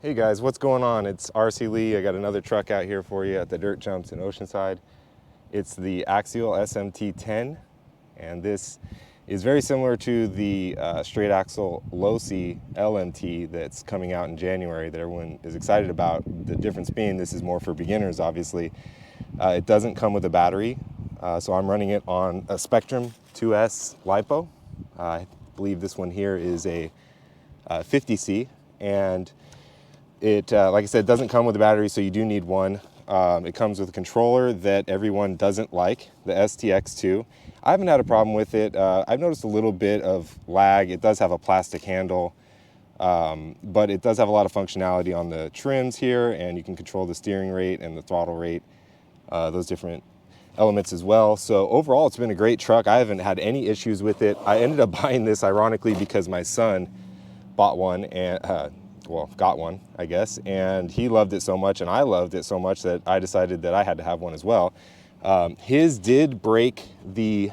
Hey guys, what's going on? It's RC Lee. I got another truck out here for you at the Dirt Jumps in Oceanside. It's the Axial SMT10, and this is very similar to the straight axle low C LMT that's coming out in January that everyone is excited about. The difference being this is more for beginners, obviously. It doesn't come with a battery, so I'm running it on a Spectrum 2S lipo. I believe this one here is a 50C, and it, like I said, doesn't come with a battery, so you do need one. It comes with a controller that everyone doesn't like, the STX2. I haven't had a problem with it. I've noticed a little bit of lag. It does have a plastic handle, but it does have a lot of functionality on the trims here, and you can control the steering rate and the throttle rate, those different elements as well. So overall, it's been a great truck. I haven't had any issues with it. I ended up buying this ironically because my son bought one and well, got one, I guess, and he loved it so much and I loved it so much that I decided that I had to have one as well. His did break the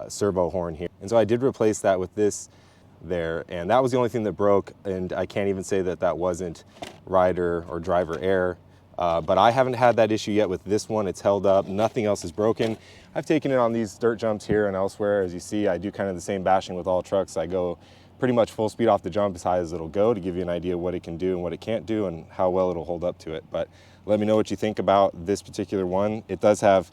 servo horn here, and so I did replace that with this there, and that was the only thing that broke, and I can't even say that that wasn't rider or driver error, but I haven't had that issue yet with this one. It's held up, nothing else is broken. I've taken it on these dirt jumps here and elsewhere. As you see, I do kind of the same bashing with all trucks. I go pretty much full speed off the jump, as high as it'll go, to give you an idea of what it can do and what it can't do and how well it'll hold up to it. But let me know what you think about this particular one. It does have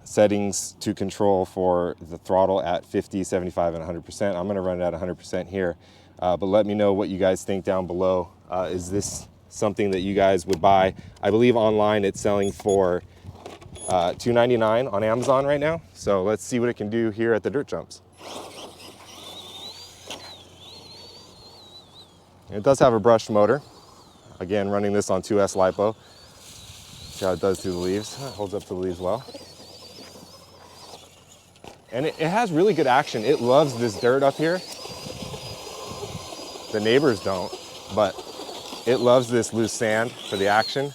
settings to control for the throttle at 50, 75, and 100%. I'm gonna run it at 100% here, but let me know what you guys think down below. Is this something that you guys would buy? I believe online it's selling for $299 on Amazon right now. So let's see what it can do here at the dirt jumps. It does have a brushed motor. Again, running this on 2S lipo. See how it does through the leaves. It holds up to the leaves well. And it has really good action. It loves this dirt up here. The neighbors don't, but it loves this loose sand for the action.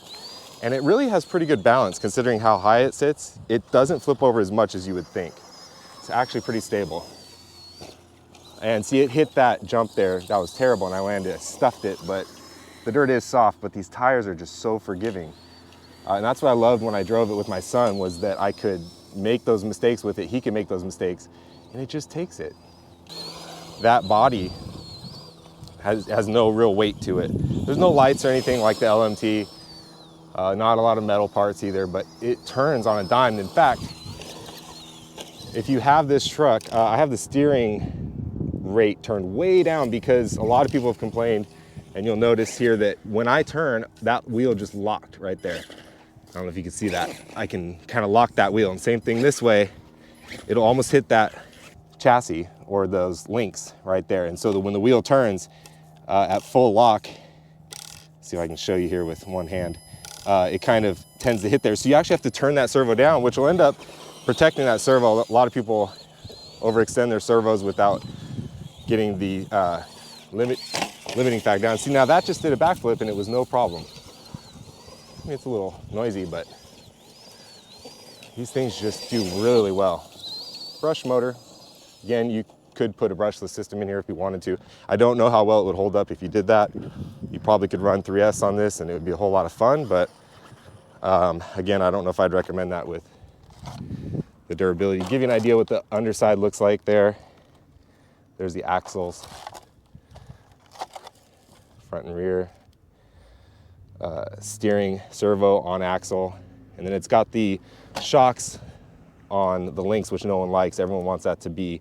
And it really has pretty good balance considering how high it sits. It doesn't flip over as much as you would think. It's actually pretty stable. And see, it hit that jump there. That was terrible, and I landed, I stuffed it, but the dirt is soft, but these tires are just so forgiving. And that's what I loved when I drove it with my son, was that I could make those mistakes with it. He can make those mistakes, and it just takes it. That body has no real weight to it. There's no lights or anything like the LMT, not a lot of metal parts either, but it turns on a dime. In fact, if you have this truck, I have the steering rate turned way down because a lot of people have complained, and you'll notice here that when I turn, that wheel just locked right there. I don't know if you can see that. I can kind of lock that wheel, and same thing this way. It'll almost hit that chassis or those links right there. And so that when the wheel turns at full lock, see if I can show you here with one hand, it kind of tends to hit there. So you actually have to turn that servo down, which will end up protecting that servo. A lot of people overextend their servos without getting the limiting factor down. See, now that just did a backflip and it was no problem. I mean, it's a little noisy, but these things just do really well. Brush motor. Again, you could put a brushless system in here if you wanted to. I don't know how well it would hold up if you did that. You probably could run 3S on this and it would be a whole lot of fun, but again, I don't know if I'd recommend that with the durability. To give you an idea what the underside looks like there. There's the axles, front and rear, steering, servo on axle, and then it's got the shocks on the links, which no one likes. Everyone wants that to be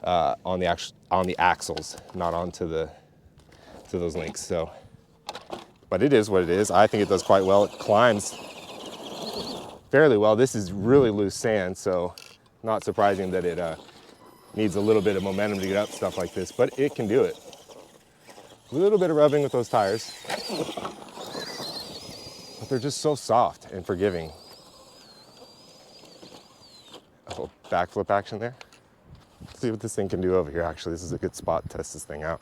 on the axles, not onto those links. So, but it is what it is. I think it does quite well. It climbs fairly well. This is really loose sand, so not surprising that it needs a little bit of momentum to get up stuff like this, but it can do it. A little bit of rubbing with those tires, but they're just so soft and forgiving. A little backflip action there. Let's see what this thing can do over here. Actually, this is a good spot to test this thing out.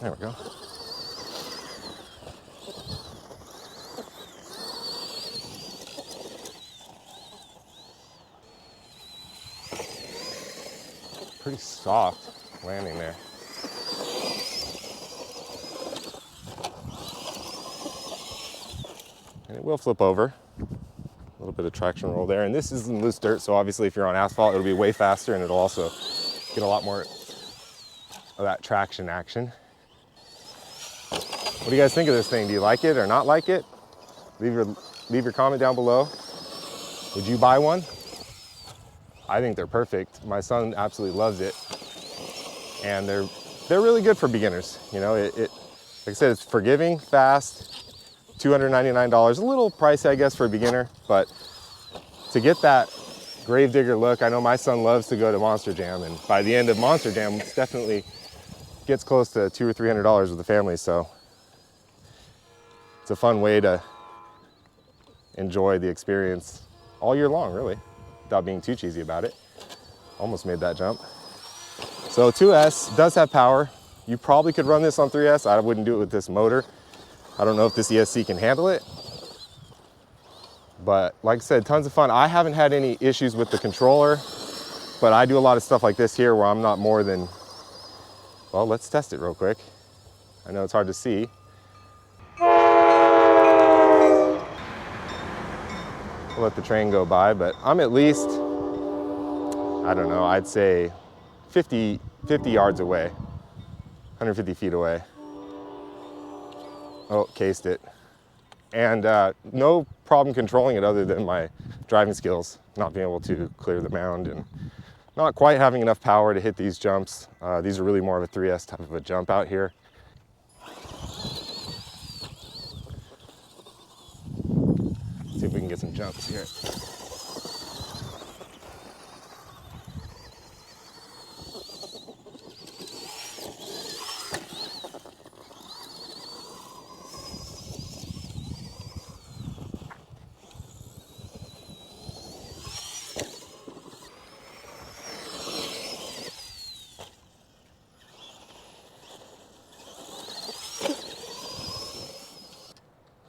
There we go. Pretty soft landing there. will flip over. A little bit of traction roll there. And this is in loose dirt, so obviously if you're on asphalt, it'll be way faster and it'll also get a lot more of that traction action. What do you guys think of this thing? Do you like it or not like it? Leave your comment down below. Would you buy one? I think they're perfect. My son absolutely loves it. And they're really good for beginners. You know, like I said, it's forgiving, fast, $299. A little pricey, I guess, for a beginner, but to get that Gravedigger look, I know my son loves to go to Monster Jam, and by the end of Monster Jam, it's definitely gets close to $200 or $300 with the family, so it's a fun way to enjoy the experience all year long, really, without being too cheesy about it. Almost made that jump. So 2S does have power. You probably could run this on 3S. I wouldn't do it with this motor. I don't know if this ESC can handle it. But like I said, tons of fun. I haven't had any issues with the controller, but I do a lot of stuff like this here where I'm not more than, well, let's test it real quick. I know it's hard to see. We'll let the train go by, but I'm at least, I don't know, I'd say 50 yards away, 150 feet away. Oh, cased it. And no problem controlling it other than my driving skills, not being able to clear the mound and not quite having enough power to hit these jumps. These are really more of a 3S type of a jump out here. See if we can get some jumps here.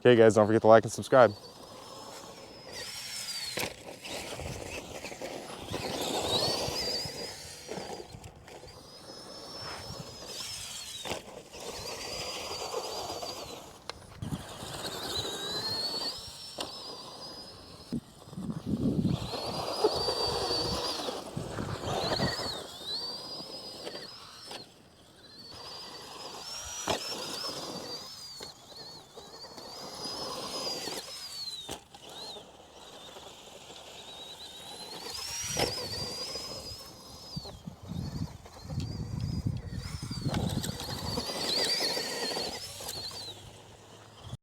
Okay guys, don't forget to like and subscribe.